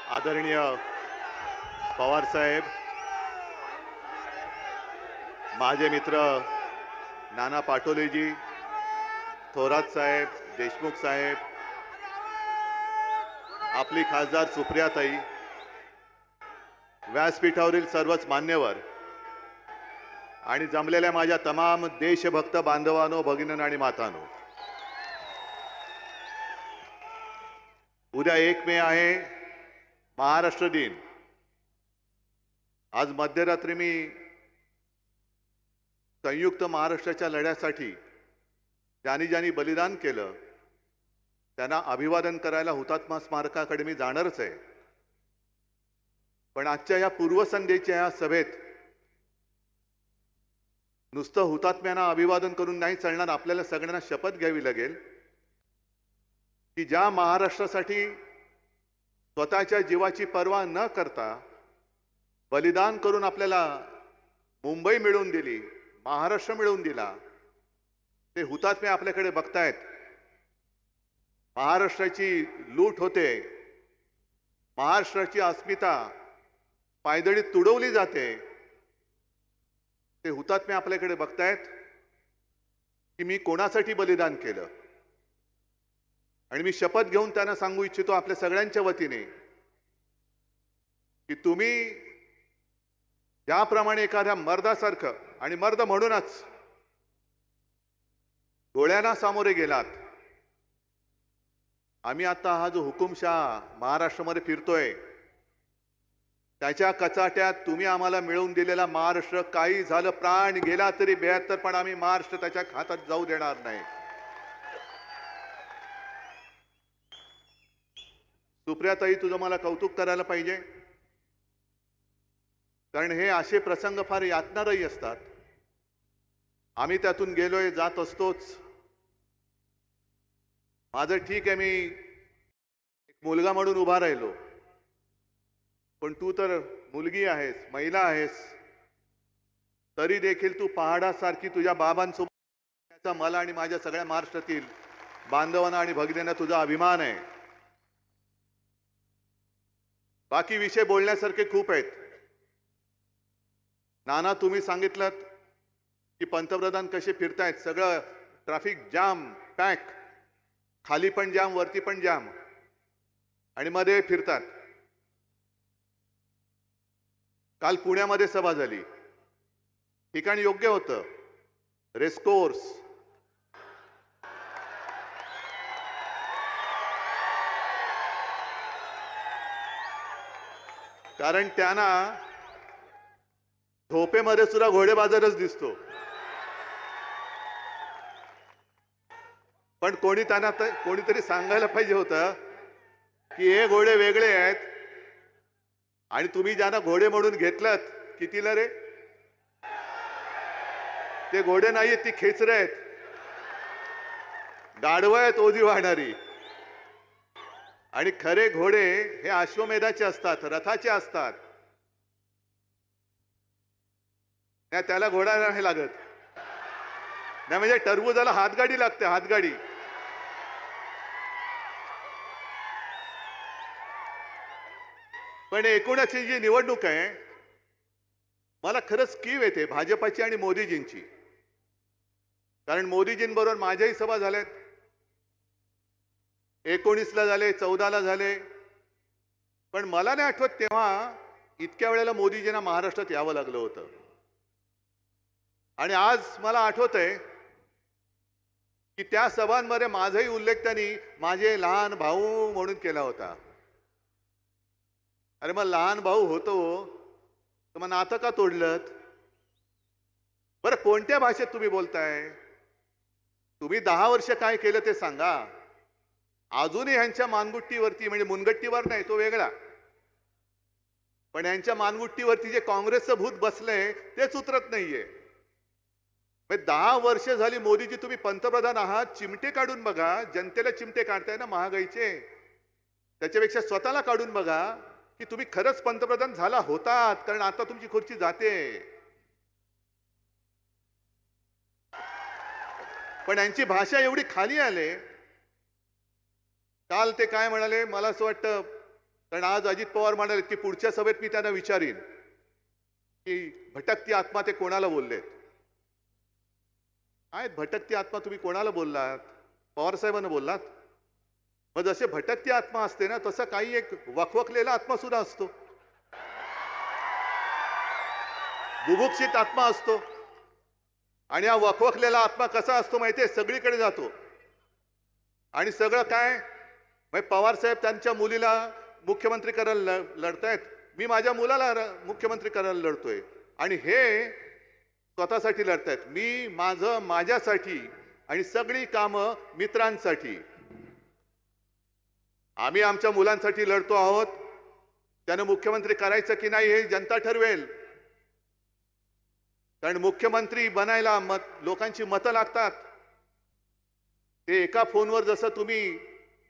आदरणीय पवार साहेब, माझे मित्र नाना पाटोलेजी, थोरात साहेब, देशमुख साहेब, आपली खासदार सुप्रियाताई, व्यासपीठावरील सर्वच मान्यवर आणि जमलेल्या माझ्या तमाम देशभक्त बांधवांनो, भगिनींनो आणि मातांनो, उद्या 1 मे आहे, महाराष्ट्र दिन. आज मध्यरात्री मी संयुक्त महाराष्ट्राच्या लढ्यासाठी ज्यांनी ज्यांनी बलिदान केलं त्यांना अभिवादन करायला हुतात्मा स्मारकाकडे मी जाणारच आहे. पण आजच्या या पूर्वसंध्येच्या या सभेत नुसतं हुतात्म्यांना अभिवादन करून नाही चालणार. आपल्याला सगळ्यांना शपथ घ्यावी लागेल की ज्या महाराष्ट्रासाठी स्वतःच्या जीवाची पर्वा न करता बलिदान करून आपल्याला मुंबई मिळवून दिली, महाराष्ट्र मिळवून दिला, ते हुतात्मे आपल्याकडे बघतायत. महाराष्ट्राची लूट होते, महाराष्ट्राची अस्मिता पायदळीत तुडवली जाते, ते हुतात्मे आपल्याकडे बघतायत की मी कोणासाठी बलिदान केलं. आणि मी शपथ घेऊन त्यांना सांगू इच्छितो आपल्या सगळ्यांच्या वतीने की तुम्ही ज्याप्रमाणे एखाद्या मर्दासारखं, आणि मर्द म्हणूनच गोळ्यांना सामोरे गेलात. आम्ही आता हा जो हुकुमशाह महाराष्ट्रामध्ये फिरतोय त्याच्या कचाट्यात तुम्ही आम्हाला मिळवून दिलेला महाराष्ट्र, काही झालं, प्राण गेला तरी 72, पण आम्ही महाराष्ट्र त्याच्या हातात जाऊ देणार नाही. सुप्रियाताई, तुझं मला कौतुक करायला पाहिजे, कारण हे असे प्रसंग फार यातनारही असतात. आम्ही त्यातून गेलोय, जात असतोच. माझं ठीक आहे, मी एक मुलगा म्हणून उभा राहिलो, पण तू तर मुलगी आहेस, महिला आहेस, तरी देखील तू पहाडासारखी तुझ्या बाबांसोबत, त्याचा मला आणि माझ्या सगळ्या महाराष्ट्रातील बांधवांना आणि भगिनींना तुझा अभिमान आहे. बाकी विषय बोलण्यासारखे खूप आहेत. नाना, तुम्ही सांगितलं की पंतप्रधान कसे फिरतायत, सगळं ट्रॅफिक जाम, पॅक, खाली पण जाम, वरती पण जाम, आणि मध्ये फिरतात. काल पुण्यामध्ये सभा झाली, ठिकाण योग्य होतं, रेसकोर्स. कारण त्यांना झोपेमध्ये सुद्धा घोडेबाजारच दिसतो. पण कोणीतरी सांगायला पाहिजे होतं की हे घोडे वेगळे आहेत, आणि तुम्ही ज्यांना घोडे म्हणून घेतलात, कितीला रे? ते घोडे नाहीत, ती खेचरे आहेत, गाढवं आहेत ओझी वाहणारी. आणि खरे घोडे हे अश्वमेधाचे असतात, रथाचे असतात. नाही, त्याला घोडा नाही लागत. नाही म्हणजे टरबुजाला हातगाडी लागते, हातगाडी. पण एकूणची जी निवडणूक आहे, मला खरंच कीव येते भाजपाची आणि मोदीजींची. कारण मोदीजींबरोबर माझ्याही सभा झाल्यात, 19ला झाले, 14ला झाले. पण मला नाही आठवत तेव्हा इतक्या वेळेला मोदीजींना महाराष्ट्रात यावं लागलं होतं. आणि आज मला आठवत आहे की त्या सभांमध्ये माझाही उल्लेख त्यांनी माझे लहान भाऊ म्हणून केला होता. अरे मग लहान भाऊ होतो तर मग नातं का तोडलं? बरं, कोणत्या भाषेत तुम्ही बोलताय? तुम्ही 10 वर्ष काय केलं ते सांगा. अजूनही ह्यांच्या मानगुट्टीवरती, म्हणजे मुनगट्टीवर नाही, तो वेगळा, पण यांच्या मानगुट्टीवरती जे काँग्रेसचं भूत बसलंय तेच उतरत नाहीये. 10 वर्ष झाली मोदीजी तुम्ही पंतप्रधान आहात, चिमटे काढून बघा. जनतेला चिमटे काढताय ना महागाईचे, त्याच्यापेक्षा स्वतःला काढून बघा की तुम्ही खरंच पंतप्रधान झाला होतात, कारण आता तुमची खुर्ची जाते. पण यांची भाषा एवढी खाली आले. काल ते काय म्हणाले, मला असं वाटतं कारण आज अजित पवार म्हणाले की पुढच्या सभेत मी त्यांना विचारीन की भटकती आत्मा ते कोणाला बोललेत. आहेत भटकती आत्मा तुम्ही कोणाला बोललात? पवार साहेबांना बोललात. मग जसे भटकती आत्मा असते ना तसं काही एक वखवकलेला आत्मा सुद्धा असतो, बुभुक्षित आत्मा असतो. आणि हा वखवकलेला आत्मा कसा असतो माहितीये? सगळीकडे जातो आणि सगळं काय म्हणजे पवार साहेब त्यांच्या मुलीला मुख्यमंत्री करायला लढतायत, मी माझ्या मुलाला मुख्यमंत्री करायला लढतोय आणि हे स्वतःसाठी लढतायत. मी माझं माझ्यासाठी आणि सगळी कामं मित्रांसाठी. आम्ही आमच्या मुलांसाठी लढतो आहोत. त्यानं मुख्यमंत्री करायचं की नाही हे जनता ठरवेल. कारण मुख्यमंत्री बनायला लोकांची मतं लागतात. ते एका फोनवर जसं तुम्ही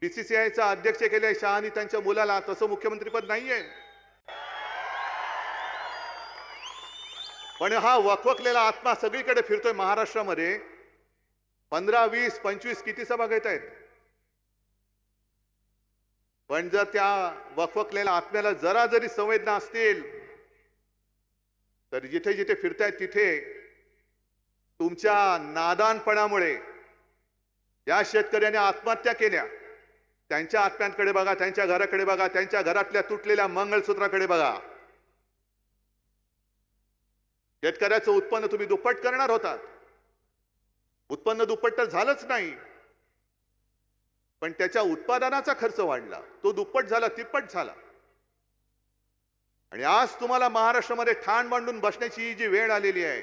बीसीसीआयचा अध्यक्ष केले शहानी त्यांच्या मुलाला, तसं मुख्यमंत्रीपद नाहीये. पण हा वखवकलेला आत्मा सगळीकडे फिरतोय महाराष्ट्रामध्ये. 15, 20, 25 किती सभा घेत आहेत. पण जर त्या वखवकलेल्या आत्म्याला जरा जरी संवेदना असतील तर जिथे जिथे फिरतायत तिथे तुमच्या नादानपणामुळे या शेतकऱ्यांनी आत्महत्या केल्या त्यांच्या आत्म्यांकडे बघा, त्यांच्या घराकडे बघा, त्यांच्या घरातल्या तुटलेल्या मंगळसूत्राकडे बघा. शेतकऱ्याचं उत्पन्न तुम्ही दुप्पट करणार होतात. उत्पन्न दुप्पट तर झालंच नाही, पण त्याच्या उत्पादनाचा खर्च वाढला, तो दुप्पट झाला, तिप्पट झाला. आणि आज तुम्हाला महाराष्ट्रामध्ये ठाण मांडून बसण्याची जी वेळ आलेली आहे.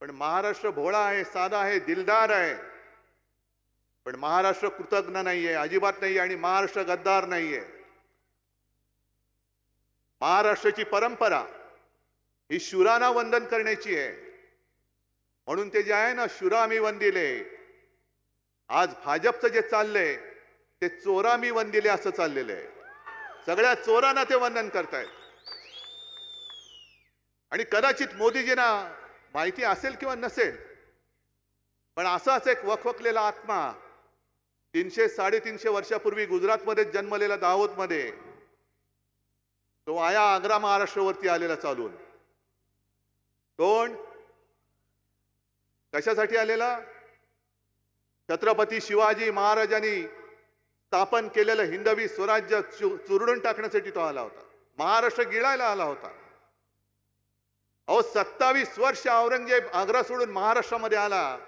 पण महाराष्ट्र भोळा आहे, साधा आहे, दिलदार आहे. पण महाराष्ट्र कृतज्ञ नाहीये, अजिबात नाही. आणि महाराष्ट्र गद्दार नाहीये. महाराष्ट्राची परंपरा ही शूरांना वंदन करण्याची आहे. म्हणून ते जे आहे ना, शूरामी वंदिले, आज भाजपचं जे चाललंय ते चोरामी वंदिले असं चाललेलं आहे. सगळ्या चोरांना ते वंदन करतायत. आणि कदाचित मोदीजींना माहिती असेल किंवा नसेल, पण असाच एक वखवकलेला आत्मा 300-350 वर्षापूर्वी गुजरातमध्ये जन्मलेला दाहोदमध्ये तो आया आग्रा महाराष्ट्रावरती आलेला चालून. कोण? कशासाठी आलेला? छत्रपती शिवाजी महाराजांनी स्थापन केलेलं हिंदवी स्वराज्य चुरडून टाकण्यासाठी तो आला होता. महाराष्ट्र गिळायला आला होता. अहो 27 वर्ष औरंगजेब आग्रा सोडून महाराष्ट्रामध्ये आला.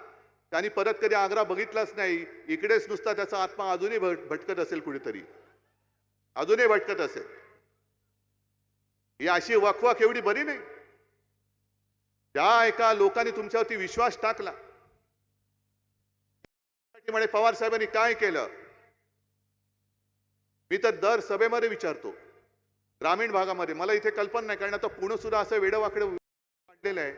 त्यांनी परत कधी आग्रा बघितलाच नाही. इकडेच नुसता त्याचा आत्मा अजूनही भटकत असेल, कुठेतरी अजूनही भटकत असेल. ही अशी वखवक एवढी बरी नाही. त्या एका लोकांनी तुमच्यावरती विश्वास टाकला. म्हणे पवार साहेबांनी काय केलं? मी तर दर सभेमध्ये विचारतो, ग्रामीण भागामध्ये. मला इथे कल्पना नाही, कारण आता पुणे सुद्धा असं वेडवाकडे वाढलेलं आहे.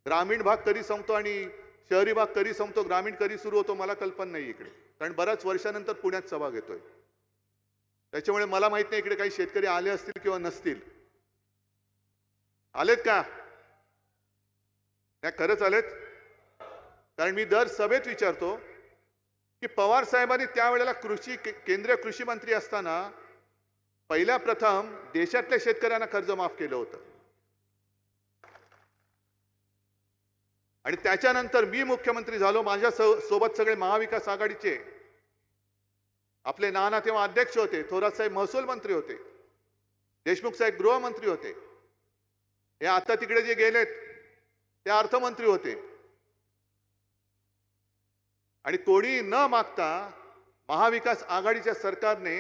ग्रामीण भाग कधी संपतो आणि शहरी भाग कधी संपतो, ग्रामीण कधी सुरू होतो, मला कल्पना नाही इकडे. कारण बऱ्याच वर्षानंतर पुण्यात सभा घेतोय. त्याच्यामुळे मला माहित नाही इकडे काही शेतकरी आले असतील किंवा नसतील. आलेत का? नाही, खरंच आलेत. कारण मी दर सभेत विचारतो की पवार साहेबांनी त्यावेळेला केंद्रीय कृषी मंत्री असताना पहिल्या प्रथम देशातल्या शेतकऱ्यांना कर्ज माफ केलं होतं. आणि त्याच्यानंतर मी मुख्यमंत्री झालो. माझ्या सोबत सगळे महाविकास आघाडीचे, आपले नाना तेव्हा अध्यक्ष होते, थोरात साहेब महसूल मंत्री होते, देशमुख साहेब गृहमंत्री होते, हे आता तिकडे जे गेलेत ते अर्थमंत्री होते. आणि कोणी न मागता महाविकास आघाडीच्या सरकारने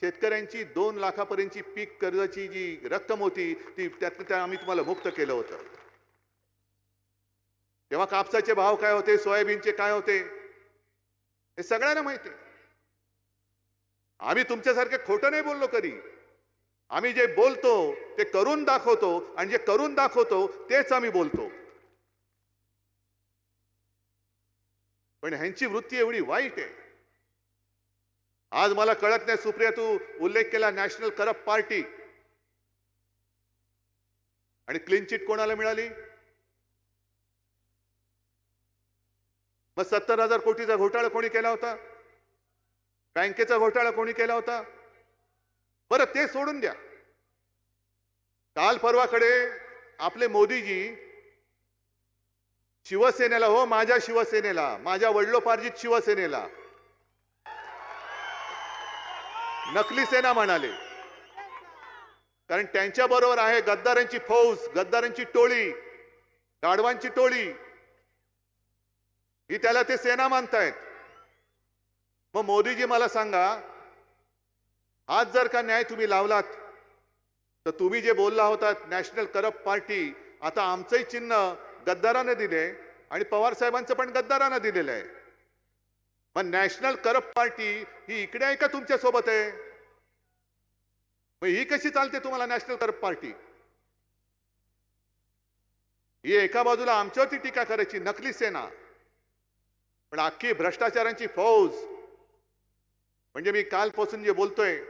शेतकऱ्यांची 2 लाखापर्यंतची पीक कर्जाची जी रक्कम होती ती त्यातनं आम्ही तुम्हाला मुक्त केलं होतं. तेव्हा कापसाचे भाव काय होते, सोयाबीनचे काय होते, हे सगळ्यांना माहिती आहे. आम्ही तुमच्यासारखे खोटं नाही बोललो कधी. आम्ही जे बोलतो ते करून दाखवतो, आणि जे करून दाखवतो तेच आम्ही बोलतो. पण ह्यांची वृत्ती एवढी वाईट आहे. आज मला कळत नाही, सुप्रिया तू उल्लेख केला नॅशनल करप्ट पार्टी, आणि क्लीन चिट कोणाला मिळाली? मग 70,000 कोटीचा घोटाळा कोणी केला होता? बँकेचा घोटाळा कोणी केला होता? बरं ते सोडून द्या. काल परवाकडे आपले मोदीजी शिवसेनेला, हो माझ्या शिवसेनेला, माझ्या वडिलोपार्जित शिवसेनेला नकली सेना म्हणाले. कारण त्यांच्या बरोबर आहे गद्दारांची फौज, गद्दारांची टोळी, गाढवांची टोळी, ही त्याला ते सेना मानतायत. मग मोदीजी मला सांगा, आज जर का न्याय तुम्ही लावलात तर तुम्ही जे बोलला होतात नॅशनल करप्ट पार्टी, आता आमचंही चिन्ह गद्दाराने दिले आणि पवार साहेबांचं पण गद्दाराने दिलेलं आहे. मग नॅशनल करप्ट पार्टी ही इकडे आहे का तुमच्या सोबत आहे? मग ही कशी चालते तुम्हाला नॅशनल करप्ट पार्टी? ही एका बाजूला आमच्यावरती टीका करायची नकली सेना, पण अख्खी भ्रष्टाचारांची फौज. म्हणजे मी कालपासून जे बोलतोय,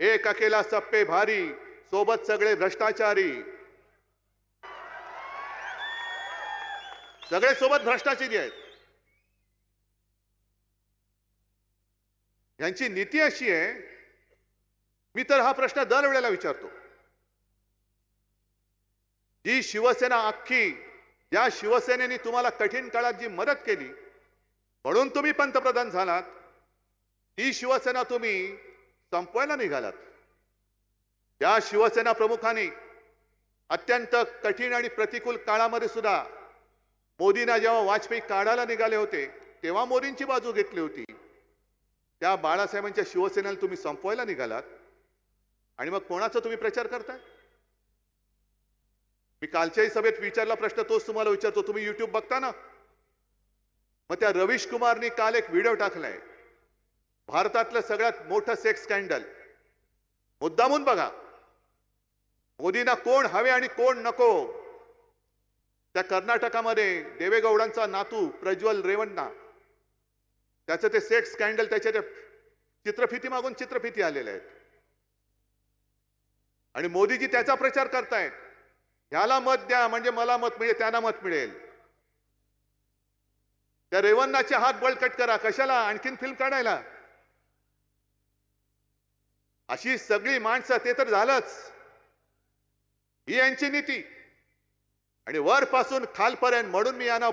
एक अकेला सप्पे भारी, सोबत सगळे भ्रष्टाचारी, सगळे सोबत भ्रष्टाचारी आहेत. यांची नीती अशी आहे, मी तर हा प्रश्न दरवेळेला विचारतो, जी शिवसेना अख्खी, ज्या शिवसेनेने तुम्हाला कठीण काळात जी मदत केली म्हणून तुम्ही पंतप्रधान झालात, ती शिवसेना तुम्ही संपवायला निघालात. त्या शिवसेना प्रमुखांनी अत्यंत कठीण आणि प्रतिकूल काळामध्ये सुद्धा मोदींना जेव्हा वाजपेयी काढायला निघाले होते तेव्हा मोदींची बाजू घेतली होती. त्या बाळासाहेबांच्या शिवसेनेला तुम्ही संपवायला निघालात आणि मग कोणाचा तुम्ही प्रचार करताय? मी कालच्याही सभेत विचारला प्रश्न, तोच तुम्हाला विचारतो. तुम्ही युट्यूब बघता ना? मग त्या रवीश कुमारनी काल एक व्हिडिओ टाकलाय, भारतातलं सगळ्यात मोठं सेक्स स्कॅन्डल. मुद्दामून बघा, मोदींना कोण हवे आणि कोण नको. त्या कर्नाटकामध्ये देवेगौडांचा नातू प्रज्वल रेवण्णा, त्याचं ते सेक्स स्कॅन्डल, त्याच्या चित्रफिती मागून चित्रफिती आलेल्या आहेत आणि मोदीजी त्याचा प्रचार करतायत. ह्याला मत द्या म्हणजे मला मत मिळेल, त्यांना मत मिळेल. त्या रेवन्नाचे हात बळकट करा, कशाला आणखीन फिल्म काढायला? अशी सगळी माणसं, ते तर झालंच, ही यांची नीती. आणि वरपासून खालपर्यंत, म्हणून मी यांना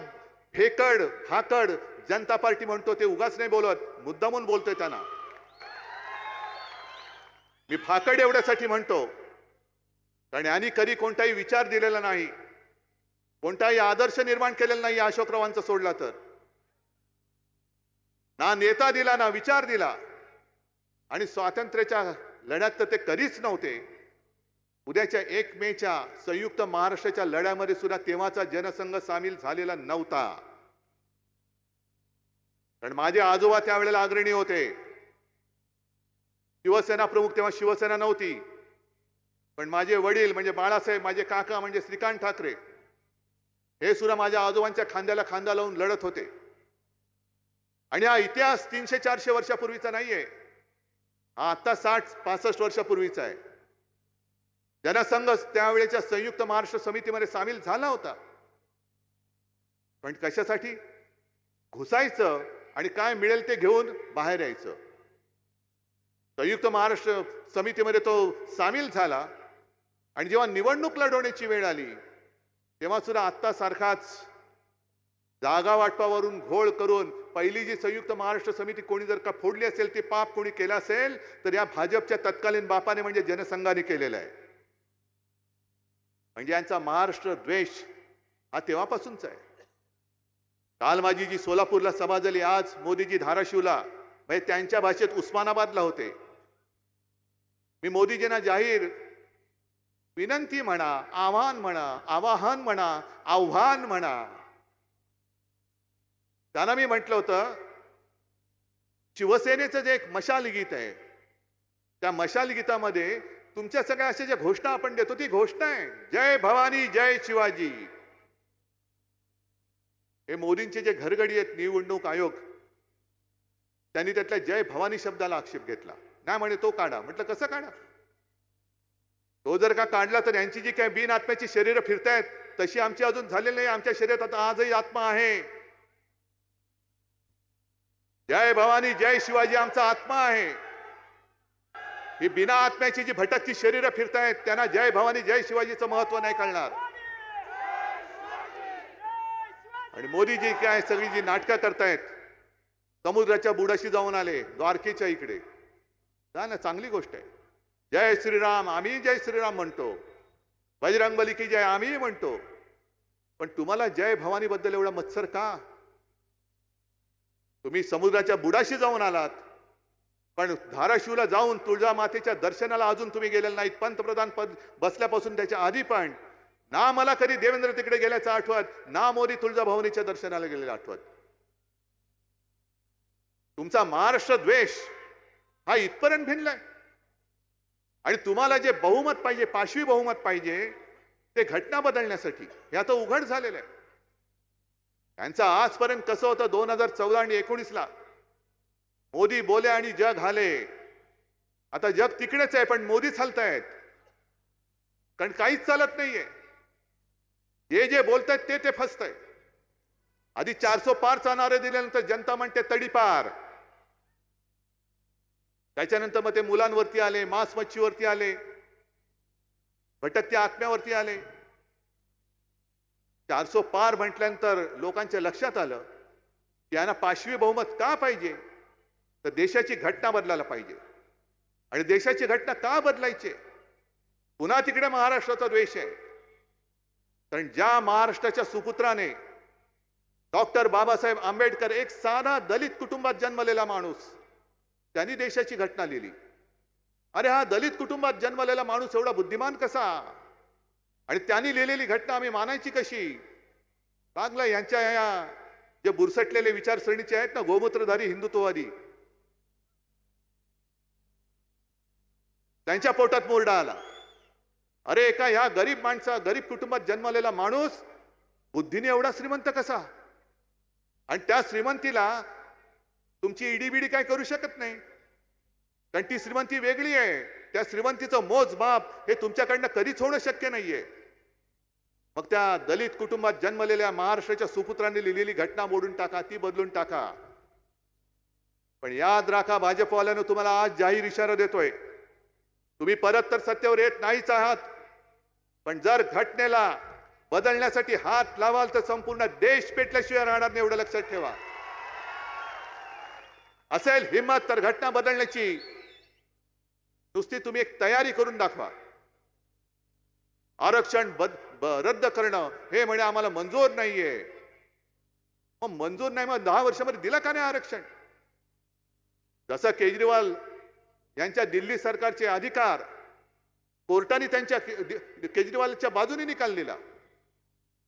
फेकड फाकड जनता पार्टी म्हणतो. ते उगाच नाही बोलत, मुद्दामून बोलतोय त्यांना. मी फाकड एवढ्यासाठी म्हणतो कारण यांनी कधी कोणताही विचार दिलेला नाही, कोणताही आदर्श निर्माण केलेला नाही अशोकरावांचा सोडला तर. ना नेता दिला, ना विचार दिला. आणि स्वातंत्र्याच्या लढ्यात तर ते कधीच नव्हते. उद्याच्या 1 मेच्या संयुक्त महाराष्ट्राच्या लढ्यामध्ये सुद्धा तेव्हाचा जनसंघ सामील झालेला नव्हता. कारण माझे आजोबा त्यावेळेला अग्रणी होते. शिवसेना प्रमुख तेव्हा शिवसेना नव्हती, पण माझे वडील म्हणजे बाळासाहेब, माझे काका म्हणजे श्रीकांत ठाकरे, हे सुद्धा माझ्या आजोबांच्या खांद्याला खांदा लावून लढत होते. आणि हा इतिहास 300-400 वर्षापूर्वीचा नाहीये, हा आता 60-65 वर्षापूर्वीचा आहे. जनसंघ त्यावेळेच्या संयुक्त महाराष्ट्र समितीमध्ये सामील झाला होता. पण कशासाठी? घुसायचं आणि काय मिळेल ते घेऊन बाहेर यायचं. संयुक्त महाराष्ट्र समितीमध्ये तो सामील झाला आणि जेव्हा निवडणूक लढवण्याची वेळ आली तेव्हा सुद्धा आत्ता सारखाच जागा वाटपावरून घोळ करून पहिली जी संयुक्त महाराष्ट्र समिती कोणी जर का फोडली असेल, ते पाप कोणी केलं असेल तर या भाजपच्या तत्कालीन बापाने म्हणजे जनसंघाने केलेला आहे. म्हणजे यांचा महाराष्ट्र द्वेष हा तेव्हापासूनच आहे. काल माझी जी सोलापूरला सभा झाली, आज मोदीजी धाराशिवला, म्हणजे त्यांच्या भाषेत उस्मानाबादला होते. मी मोदीजींना जाहीर विनंती म्हणा, आव्हान म्हणा, आवाहन म्हणा, आव्हान म्हणा, त्यांना मी म्हटलं होतं, शिवसेनेचं जे एक मशाल गीत आहे, त्या मशाल गीतामध्ये तुमच्या सगळ्या अशा ज्या घोषणा आपण देतो ती घोषणा आहे जय भवानी जय शिवाजी. हे मोदींचे जे घरगडी आहेत निवडणूक आयोग, त्यांनी त्यातल्या जय भवानी शब्दाला आक्षेप घेतला. नाही म्हणे तो काढा. म्हटलं कसं काढा? तो जर का काढला तर यांची जी काही बिन आत्म्याची शरीरं फिरतायत तशी आमची अजून झालेली नाही. आमच्या शरीरात आता आजही आत्मा आहे. जय भवानी जय शिवाजी आमचा आत्मा आहे. ही बिना आत्म्याची जी भटकती शरीरं फिरतायत त्यांना जय भवानी जय शिवाजीचं महत्व नाही कळणार. आणि मोदीजी काय सगळी जी नाटकं करतायत, समुद्राच्या बुडाशी जाऊन आले द्वारकेच्या इकडे, जा ना, चांगली गोष्ट आहे. जय श्रीराम, आम्ही जय श्रीराम म्हणतो, बजरंगबली की जय आम्ही म्हणतो, पण तुम्हाला जय भवानी बद्दल एवढा मत्सर का? तुम्ही समुद्राच्या बुडाशी जाऊन आलात, पण धाराशिवला जाऊन तुळजा मातेच्या दर्शनाला अजून तुम्ही गेलेला नाहीत. पंतप्रधान पद बसल्यापासून त्याच्या आधी पण ना मला कधी देवेंद्र तिकडे गेल्याचं आठवत, ना मोदी तुळजाभवानीच्या दर्शनाला गेलेलं आठवत. तुमचा महाराष्ट्र द्वेष हा इथपर्यंत भिनलाय. आणि तुम्हाला जे बहुमत पाहिजे, पाशवी बहुमत पाहिजे, ते घटना बदलण्यासाठी हे आता उघड झालेलं आहे. त्यांचं आजपर्यंत कसं होतं 2014 आणि 19ला मोदी बोले आणि जग हाले. आता जग तिकडेच आहे, पण मोदीच हलतायत, कारण काहीच चालत नाहीये. जे जे बोलतायत ते फसतंय. आधी 400 पारचा नारे दिल्यानंतर जनता म्हणते तडीपार. त्याच्यानंतर मग ते मुलांवरती आले, मांस मच्छीवरती आले, भटकत्या आत्म्यावरती आले. 400 पार म्हटल्यानंतर लोकांच्या लक्षात आलं की यांना पाशवी बहुमत का पाहिजे, तर देशाची घटना बदलायला पाहिजे. आणि देशाची घटना का बदलायची? पुन्हा तिकडे महाराष्ट्राचा द्वेष आहे. कारण ज्या महाराष्ट्राच्या सुपुत्राने डॉक्टर बाबासाहेब आंबेडकर, एक साधा दलित कुटुंबात जन्मलेला माणूस, त्यांनी देशाची घटना लिहिली. अरे हा दलित कुटुंबात जन्मलेला माणूस एवढा बुद्धिमान कसा? आणि त्यांनी लिहिलेली घटना आम्ही मानायची कशी? लागला यांच्या या जे बुरसटलेले विचारसरणीचे आहेत ना, गोमूत्रधारी हिंदुत्ववादी, त्यांच्या पोटात मोरडा आला. अरे एका ह्या गरीब माणसा, गरीब कुटुंबात जन्मलेला माणूस बुद्धीने एवढा श्रीमंत कसा? आणि त्या श्रीमंतीला तुमची ईडीबीडी काय करू शकत नाही, कारण ती श्रीमंती वेगळी आहे. त्या श्रीमंतीचं मोजमाप हे तुमच्याकडनं कधीच होणं शक्य नाहीये. मग त्या दलित कुटुंबात जन्मलेल्या महाराष्ट्राच्या सुपुत्रांनी लिहिलेली घटना मोडून टाका, ती बदलून टाका. पण याद राखा, भाजपवाल्यानं तुम्हाला आज जाहीर इशारा देतोय, तुम्ही परत तर सत्तेवर येत नाहीच आहात, पण जर घटनेला बदलण्यासाठी हात लावाल तर संपूर्ण देश पेटल्याशिवाय राहणार नाही, एवढं लक्षात ठेवा. असेल हिम्मत तर घटना बदलण्याची नुसती तुम्ही एक तयारी करून दाखवा. आरक्षण रद्द करणं हे म्हणे आम्हाला मंजूर नाहीये. मग मंजूर नाही, मग 10 वर्षामध्ये दिलं का नाही आरक्षण? जसं केजरीवाल यांच्या दिल्ली सरकारचे अधिकार कोर्टाने त्यांच्या केजरीवालच्या बाजूने निकाल दिला,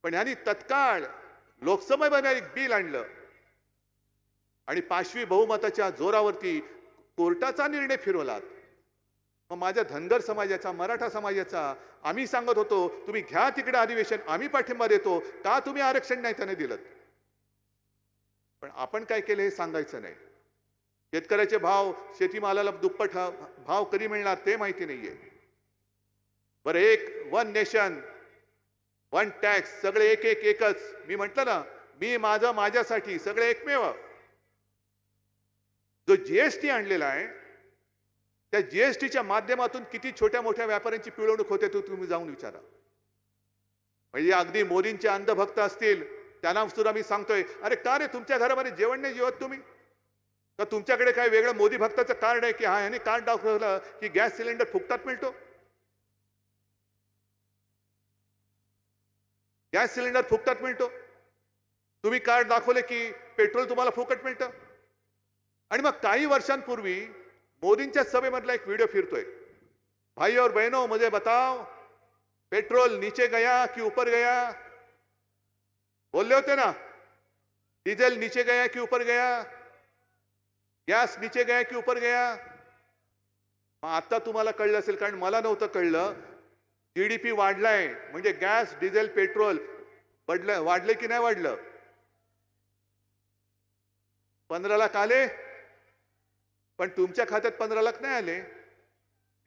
पण यांनी तत्काळ लोकसभेमध्ये एक बिल आणलं आणि पाशवी बहुमताच्या जोरावरती कोर्टाचा निर्णय फिरवलात. मग माझ्या धनगर समाजाचा, मराठा समाजाचा आम्ही सांगत होतो तुम्ही घ्या तिकडे अधिवेशन, आम्ही पाठिंबा देतो, का तुम्ही आरक्षण नाही त्याने दिलं? पण आपण काय केलं हे सांगायचं नाही. शेतकऱ्याचे भाव, शेतीमालाला दुप्पट भाव कधी मिळणार ते माहिती नाहीये. बरं, एक वन नेशन वन टॅक्स, सगळे एक एक एकच. मी म्हटलं ना, मी माझं माझ्यासाठी, सगळे एकमेव. जो जीएसटी आणलेला आहे, त्या जीएसटीच्या माध्यमातून किती छोट्या मोठ्या व्यापाऱ्यांची पिळवणूक होते तो तुम्ही जाऊन विचारा. म्हणजे अगदी मोदींचे अंधभक्त असतील त्यांना सुद्धा मी सांगतोय, अरे का रे तुमच्या घरामध्ये जेवण नाही जेवत तुम्ही? तर तुमच्याकडे काय वेगळं मोदी भक्ताचं कार्ड आहे की हा याने कार्ड दाखवलं की गॅस सिलेंडर फुकटात मिळतो? गॅस सिलेंडर फुकटात मिळतो. तुम्ही कार्ड दाखवले की पेट्रोल तुम्हाला फुकट मिळतं. आणि मग काही वर्षांपूर्वी मोदींच्या सभेमधला एक व्हिडिओ फिरतोय, भाई और बहनों मुझे बताओ पेट्रोल नीचे गया कि ऊपर गया? बोलले होते ना, डीजल नीचे गया कि ऊपर गया, गॅस नीचे गया कि ऊपर गया? आता तुम्हाला कळलं असेल, कारण मला नव्हतं कळलं. जीडीपी वाढलाय म्हणजे गॅस, डिझेल, पेट्रोल वाढले की नाही वाढलं? 15 लाख आले, पण तुमच्या खात्यात 15 लाख नाही आले.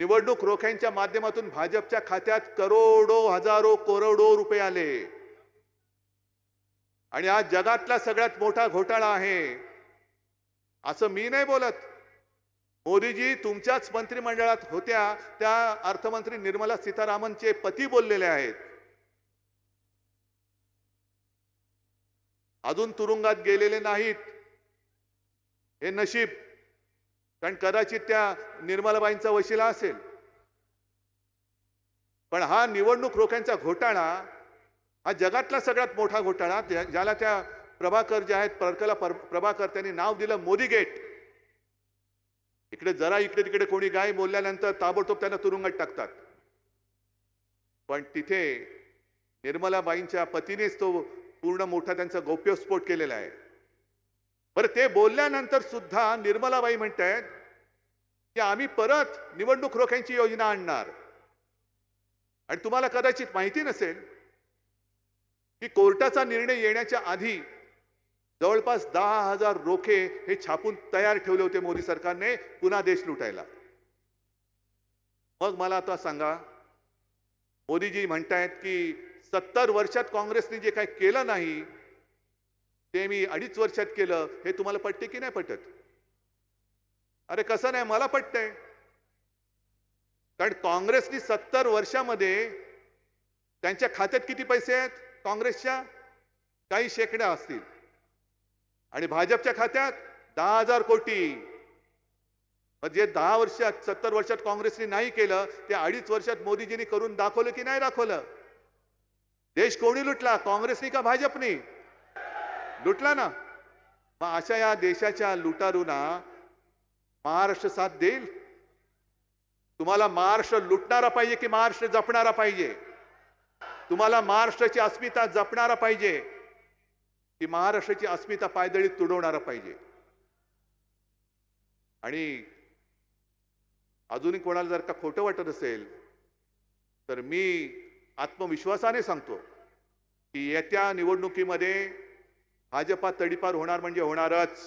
निवडणूक रोख्यांच्या माध्यमातून भाजपच्या खात्यात करोडो, हजारो, करोडो रुपये आले. आणि आज जगातला सगळ्यात मोठा घोटाळा आहे असं मी नाही बोलत. मोदीजी तुमच्याच मंत्रिमंडळात होत्या त्या अर्थमंत्री निर्मला सीतारामनचे पती बोललेले आहेत. अजून तुरुंगात गेलेले नाहीत. हे नशीब, कारण कदाचित त्या निर्मलाबाईंचा वशिला असेल. पण हा निवडणूक रोख्यांचा घोटाळा हा जगातला सगळ्यात मोठा घोटाळा, ज्याला त्या प्रभाकर जे आहेत प्रभाकर त्यांनी नाव दिलं मोदी गेट. इकडे जरा इकडे तिकडे कोणी गाय बोलल्यानंतर ताबडतोब त्यांना तुरुंगात टाकतात. पण तिथे निर्मलाबाईंच्या पतीनेच तो पूर्ण मोठा त्यांचा गौप्यस्फोट केलेला आहे. बरं, ते बोलल्यानंतर सुद्धा निर्मलाबाई म्हणतायत की आम्ही परत निवडणूक रोख्यांची योजना आणणार. आणि तुम्हाला कदाचित माहिती नसेल की कोर्टाचा निर्णय येण्याच्या आधी जवळपास 10,000 रोखे हे छापून तयार ठेवले होते मोदी सरकारने पुन्हा देश लुटायला. मग मला आता सांगा, मोदीजी म्हणतायत की 70 वर्षात काँग्रेसने जे काही केलं नाही ते मी 2.5 वर्षात केलं. हे तुम्हाला पटते की नाही पटत? अरे कसं नाही, मला पटतंय. कारण काँग्रेसनी 70 वर्षामध्ये त्यांच्या खात्यात किती पैसे आहेत काँग्रेसच्या? काही शेकड्या असतील. आणि भाजपच्या खात्यात 10,000 कोटी. म्हणजे 10 वर्षात 70 वर्षात काँग्रेसने नाही केलं ते 2.5 वर्षात मोदीजींनी करून दाखवलं की नाही दाखवलं? देश कोणी लुटला, काँग्रेसनी का भाजपनी? लुटला ना. मग अशा या देशाच्या लुटारूंना महाराष्ट्र साथ देईल? तुम्हाला महाराष्ट्र लुटणारा पाहिजे की महाराष्ट्र जपणारा पाहिजे? तुम्हाला महाराष्ट्राची अस्मिता जपणारा पाहिजे की महाराष्ट्राची अस्मिता पायदळीत तुडवणारा पाहिजे? आणि अजूनही कोणाला जर का खोटं वाटत असेल तर मी आत्मविश्वासाने सांगतो की येत्या निवडणुकीमध्ये भाजपा तडीपार होणार म्हणजे होणारच.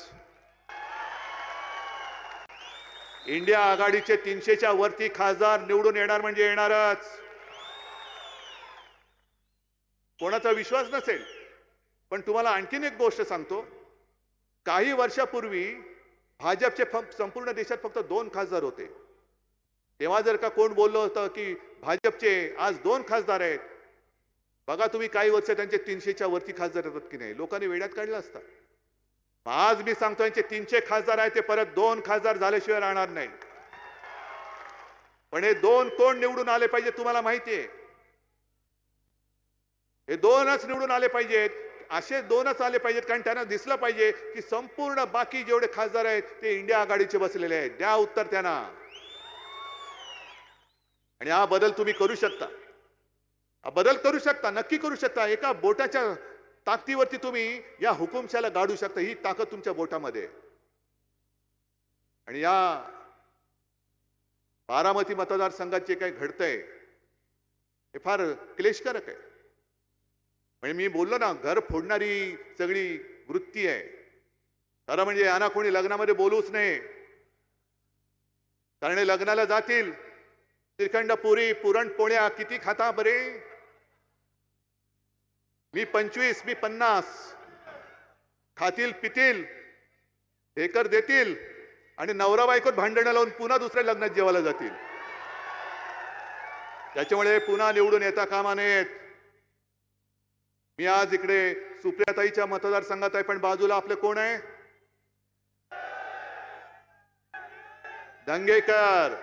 इंडिया आघाडीचे 300च्या वरती खासदार निवडून येणार म्हणजे येणारच. कोणाचा विश्वास नसेल पण तुम्हाला आणखीन एक गोष्ट सांगतो. काही वर्षापूर्वी भाजपचे संपूर्ण देशात फक्त 2 खासदार होते. तेव्हा जर का कोण बोललं होतं की भाजपचे आज 2 खासदार आहेत, बघा तुम्ही काही वर्ष त्यांचे 300च्या वरती खासदार येतात की नाही, लोकांनी वेड्यात काढलं असतं. आज मी सांगतो यांचे 300 खासदार आहेत, ते परत 2 खासदार झाल्याशिवाय राहणार नाही. पण हे 2 कोण निवडून आले पाहिजे तुम्हाला माहितीये? हे 2च निवडून आले पाहिजेत. असे 2च आले पाहिजेत कारण त्यांना दिसलं पाहिजे की संपूर्ण बाकी जेवढे खासदार आहेत ते इंडिया आघाडीचे बसलेले आहेत. द्या उत्तर त्यांना. आणि हा बदल तुम्ही करू शकता. हा बदल करू शकता, नक्की करू शकता. एका बोटाच्या ताकदीवरती तुम्ही या हुकुमशाला गाडू शकता. ही ताकद तुमच्या बोटामध्ये आहे. आणि या बारामती मतदारसंघात जे काही घडतंय हे फार क्लेशकारक आहे. म्हणजे मी बोललो ना, घर फोडणारी सगळी वृत्ती आहे. खरं म्हणजे यांना कोणी लग्नामध्ये बोलूच नाही. कारण हे लग्नाला जातील, श्रीखंड पुरी पुरणपोळ्या किती खाता बरे? मी 25, मी 50. खातील पितील, ढेकर देतील आणि नवरा बायकोत भांडणं लावून पुन्हा दुसऱ्या लग्नात जेवायला जातील. त्याच्यामुळे पुन्हा निवडून येता कामा नयेत. मी आज इकडे सुप्रियाताईच्या मतदारसंघात आहे, पण बाजूला आपले कोण आहे? दंगेकर.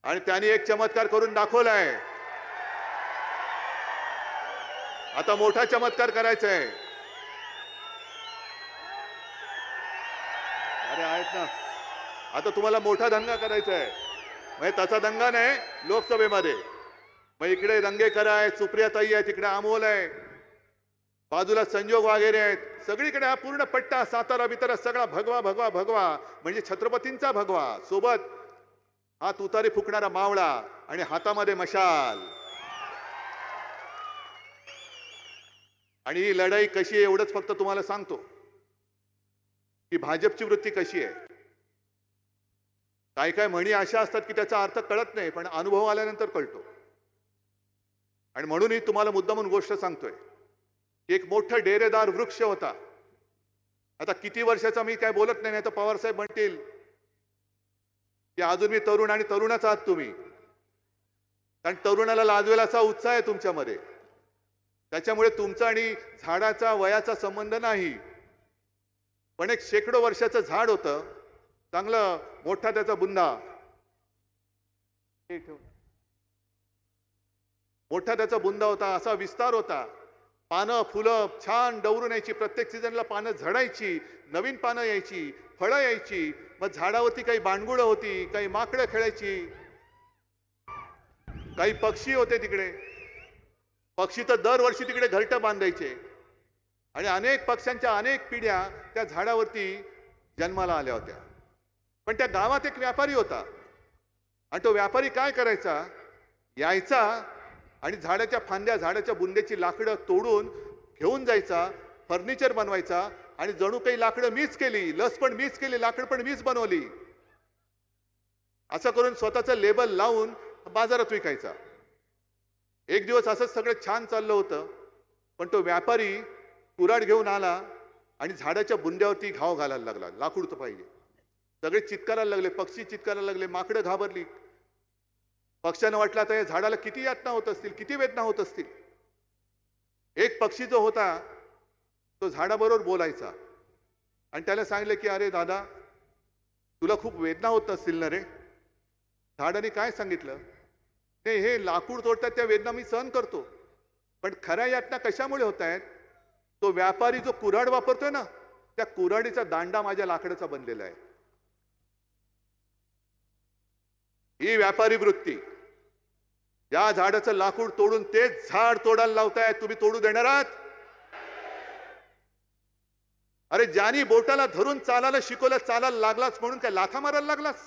आणि त्यांनी एक चमत्कार करून दाखवलाय. आता मोठा चमत्कार करायचा आहे. अरे आहेत ना, आता तुम्हाला मोठा दंगा करायचा आहे. म्हणजे तसा दंगा नाही लोकसभेमध्ये. मग इकडे दंगेकर आहे, सुप्रियाताई आहे, तिकडे अमोल आहे, बाजूला संजोग वगैरे आहेत. सगळीकडे हा पूर्ण पट्टा सातारा बितारा सगळा भगवा भगवा भगवा, म्हणजे छत्रपतींचा भगवा. सोबत हा तुतारी फुकणारा मावळा आणि हातामध्ये मशाल. आणि ही लढाई कशी आहे एवढंच फक्त तुम्हाला सांगतो की भाजपची वृत्ती कशी आहे. काय काय म्हणी अशा असतात की त्याचा अर्थ कळत नाही, पण अनुभव आल्यानंतर कळतो. आणि म्हणूनही तुम्हाला मुद्दामून गोष्ट सांगतोय. एक मोठा डेरेदार वृक्ष होता. आता किती वर्षाचा मी काय बोलत नाही, तर पवार साहेब म्हणतील की अजून मी तरुण आणि तरुणच आहात तुम्ही, कारण तरुणाला लाजवेल असा उत्साह आहे तुमच्यामध्ये. त्याच्यामुळे तुमचा आणि झाडाचा वयाचा संबंध नाही, पण एक शेकडो वर्षाचं झाड होतं, चांगलं मोठा त्याचा बुंदा, हे ठेव. मोठा त्याचा बुंदा होता, असा विस्तार होता, पानं फुलं छान डवरून यायची, प्रत्येक सीझनला पानं झडायची, नवीन पानं यायची, फळं यायची. मग झाडावरती काही बांडगुळं होती, काही माकडं खेळायची, काही पक्षी होते तिकडे. पक्षी तर दरवर्षी तिकडे घरटं बांधायचे आणि अनेक पक्ष्यांच्या अनेक पिढ्या त्या झाडावरती जन्माला आल्या होत्या. पण त्या गावात एक व्यापारी होता आणि तो व्यापारी काय करायचा, यायचा आणि झाडाच्या फांद्या, झाडाच्या बुंद्याची लाकडं तोडून घेऊन जायचा, फर्निचर बनवायचा आणि जणू काही लाकडं मीच केली, लस पण मीच केली, लाकड पण मीच बनवली, असं करून स्वतःचं लेबल लावून बाजारात विकायचा. एक दिवस असंच सगळं छान चाललं होतं, पण तो व्यापारी कुऱ्हाड घेऊन आला आणि झाडाच्या बुंद्यावरती घाव घालायला लागला, लाकूड तर पाहिजे. सगळे चित्कारायला लागले, पक्षी चित्कारायला लागले, माकडं घाबरली. पक्ष्यांना वाटलं आता या झाडाला किती यातना होत असतील, किती वेदना होत असतील. एक पक्षी जो होता तो झाडाबरोबर बोलायचा आणि त्याला सांगितलं की अरे दादा, तुला खूप वेदना होत असतील ना रे. झाडाने काय सांगितलं, नाही हे लाकूड तोडतात त्या वेदना मी सहन करतो, पण खऱ्या यातना कशामुळे होत आहेत, तो व्यापारी जो कुऱ्हाड वापरतोय ना, त्या कुऱ्हाडीचा दांडा माझ्या लाकडाचा बनलेला आहे. ही व्यापारी वृत्ती. या झाडाचं लाकूड तोडून तेच झाड तोडायला लावताय, तुम्ही तोडू देणार आहात? अरे ज्यानी बोटाला धरून चालायला शिकवलं, चालायला लागलाच म्हणून काय लाथा मारायला लागलास?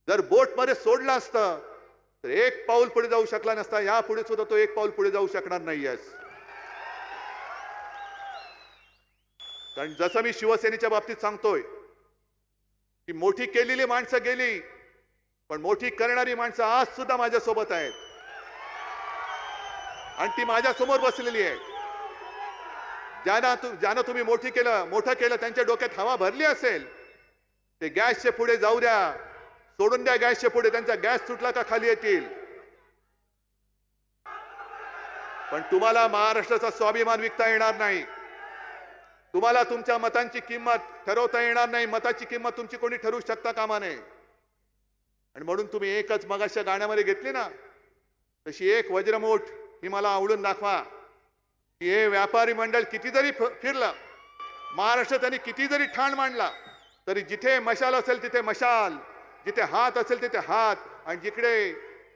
जर बोट मध्ये सोडलं असतं तर एक पाऊल पुढे जाऊ शकला नसता. या पुढे सुद्धा तो एक पाऊल पुढे जाऊ शकणार नाहीयेस. कारण जसं मी शिवसेनेच्या बाबतीत सांगतोय की मोठी केलेली माणसं गेली, पण मोठी करणारी माणसं आज सुद्धा माझ्या सोबत आहेत आणि ती माझ्या समोर बसलेली आहे. ज्यांना तुम्ही मोठं केलं त्यांच्या डोक्यात हवा भरली असेल, ते गॅसचे पुढे जाऊ द्या, सोडून द्या गॅसचे पुढे, त्यांचा गॅस सुटला का खाली येतील. पण तुम्हाला महाराष्ट्राचा स्वाभिमान विकता येणार नाही. तुम्हाला तुमच्या मतांची किंमत ठरवता येणार नाही. मताची किंमत तुमची कोणी ठरवू शकता कामा नये. आणि म्हणून तुम्ही एकच मगाच्या गाण्यामध्ये घेतली ना, तशी एक वज्रमूठ ही मला आवडून दाखवा की हे व्यापारी मंडळ किती जरी फिरलं, महाराष्ट्रात त्यांनी किती जरी ठाण मांडला, तरी जिथे मशाल असेल तिथे मशाल, जिथे हात असेल तिथे हात, आणि जिकडे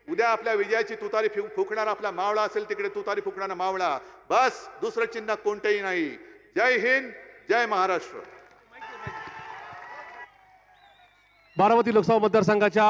उद्या आपल्या विजयाची तुतारी फुकणार आपला मावळा असेल तिकडे तुतारी फुकणारा मावळा. बस, दुसरं चिन्ह कोणतेही नाही. जय हिंद, जय महाराष्ट्र. बारामती लोकसभा मतदारसंघाच्या